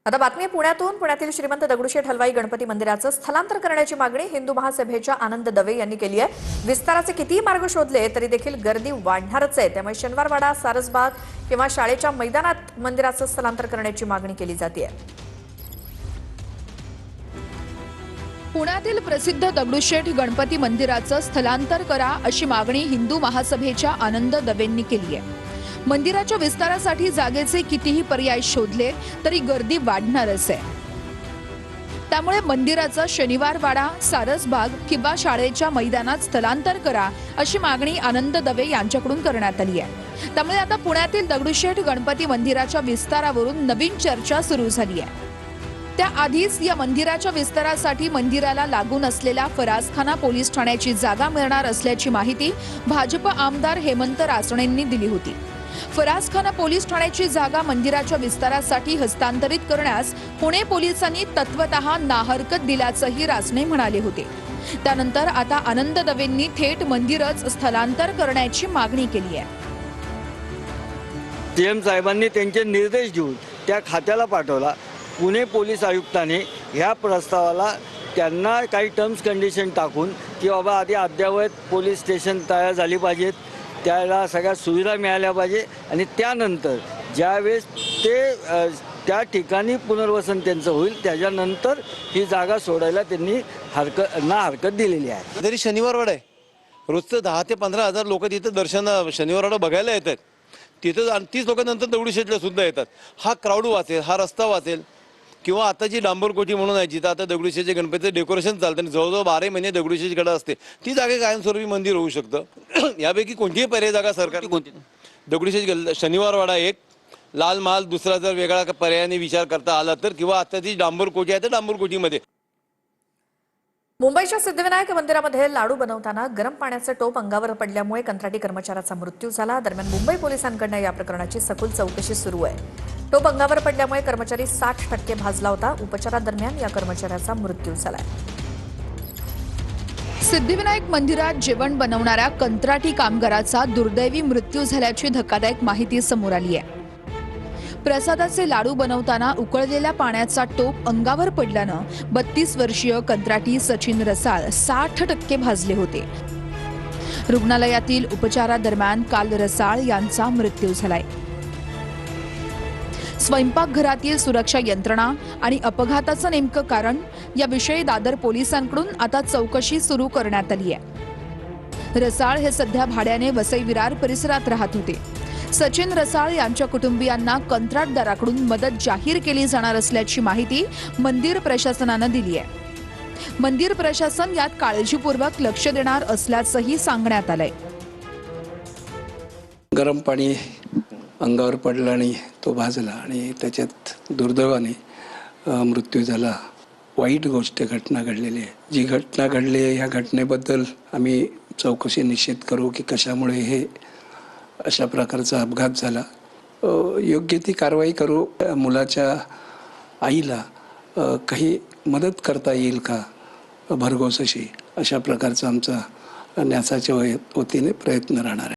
आता बातमी आहे पुण्यातून. पुण्यातील श्रीमंत दगडूशेठ हलवाई गणपती मंदिराचं स्थलांतर करण्याची मागणी हिंदू महासभेच्या आनंद दवे यांनी केली आहे. विस्ताराचे कितीही मार्ग शोधले तरी देखील गर्दी वाढणारच आहे. त्यामुळे शनिवारवाडा, सारसबाग किंवा शाळेच्या मैदानात मंदिराचं स्थलांतर करण्याची मागणी केली जाते. पुण्यातील प्रसिद्ध दगडूशेठ गणपती मंदिराचं स्थलांतर करा अशी मागणी हिंदू महासभेच्या आनंद दवेंनी केली आहे. मंदिराच्या विस्तारासाठी जागेचे कितीही पर्याय शोधले तरी गर्दी वाढणारच आहे. त्यामुळे मंदिराचं शनिवारवाडा, सारसबाग किंवा शाळेच्या मैदानात स्थलांतर करा अशी मागणी आनंद दवे यांच्याकडून करण्यात आली आहे. त्यामुळे आता पुण्यातील दगडूशेठ गणपती मंदिराच्या विस्तारावरून नवीन चर्चा सुरू झाली आहे. त्याआधीच या मंदिराच्या विस्तारासाठी मंदिराला लागून असलेल्या फरासखाना पोलीस ठाण्याची जागा मिळणार असल्याची माहिती भाजप आमदार हेमंत रासणेंनी दिली होती. फरासखाना पोलीस ठाण्याची जागा मंदिराच्या विस्तारासाठी हस्तांतरित करण्यास पुणे पोलिसांनी तत्वतः नाहरकत दिल्याचंही रासणे म्हणाले होते. त्यानंतर आता आनंद दवेंनी थेट मंदिरच स्थलांतर करण्याची मागणी केली आहे. सीएम साहेबांनी त्यांचे निर्देश घेऊन त्या खात्याला पाठवला. पुणे पोलीस आयुक्तांनी ह्या प्रस्तावाला त्यांना काही टर्म्स कंडिशन टाकून की बाबा आधी अद्ययावत पोलीस स्टेशन तयार झाली पाहिजेत, त्याला सगळ्या सुविधा मिळाल्या पाहिजे आणि त्यानंतर ज्यावेळेस ते त्या ठिकाणी पुनर्वसन त्यांचं होईल त्याच्यानंतर ही जागा सोडायला त्यांनी हरकत दिलेली आहे. जरी शनिवारवाडा आहे, रोजचं 10 ते 15 हजार लोक तिथे शनिवारवाडा बघायला येतात. तिथं आणि 30 लोकांनंतर दगडूशेठला सुद्धा येतात. हा क्राऊड वाचेल, हा रस्ता वाचेल. किंवा आता जी डांबरकोठी म्हणून आहे जिथं आता दगडूशेठचे गणपतीचं डेकोरेशन चालतं आणि जवळजवळ 12 महिने दगडूशेठची कडा असते, ती जागा कायमस्वरूपी मंदिर होऊ शकतं. यापैकी कोणतीही पर्याय जागा सरकार कोणती दगडूशेठ शनिवारवाडा एक, लाल महाल दुसरा जर वेगळा पर्यायाने विचार करता आला तर, किंवा आता जी डांबरकोठी आहे तर डांबरकोठीमध्ये. मुंबईच्या सिद्धिविनायक मंदिरामध्ये लाडू बनवताना गरम पाण्याचं टोप अंगावर पडल्यामुळे कंत्राटी कर्मचाऱ्याचा मृत्यू झाला. दरम्यान मुंबई पोलिसांकडून या प्रकरणाची सखोल चौकशी सुरू आहे. टोप अंगावर पडल्यामुळे कर्मचारी 60% भाजला होता. उपचारादरम्यान या कर्मचाऱ्याचा मृत्यू झाला. सिद्धिविनायक मंदिरात जेवण बनवणाऱ्या कंत्राटी कामगाराचा दुर्दैवी मृत्यू झाल्याची धक्कादायक माहिती समोर आली आहे. प्रसादाचे लाडू बनवताना उकळलेल्या पाण्याचा टोप अंगावर पडल्यानं 32 वर्षीय कंत्राटी सचिन रसाळ 60% भाजले होते. रुग्णालयातील उपचारादरम्यान काल रसाळ यांचा मृत्यू झालाय. स्वयंपाकघरातील सुरक्षा यंत्रणा आणि अपघाताचं नेमकं कारण याविषयी दादर पोलिसांकडून आता चौकशी सुरू करण्यात आली आहे. रसाळ हे सध्या भाड्याने वसई विरार परिसरात राहत होते. सचिन रसाळ यांच्या कुटुंबियांना कंत्राटदाराकडून मदत जाहीर केली जाणार असल्याची माहिती मंदिर प्रशासनानं दिली आहे. मंदिर प्रशासन यात काळजीपूर्वक लक्ष देणार असल्याचंही सांगण्यात आलंय. गरम पाणी अंगावर पडलं आणि तो भाजला आणि त्याच्यात दुर्दैवाने मृत्यू झाला. वाईट घटना घडलेली आहे. जी घटना घडली आहे ह्या घटनेबद्दल आम्ही चौकशी निश्चित करू की कशामुळे हे अशा प्रकारचा अपघात झाला. योग्य ती कारवाई करू. मुलाच्या आईला काही मदत करता येईल का भरघोस अशी, अशा प्रकारचा आमचा न्यासाच्या वतीने प्रयत्न राहणार आहे.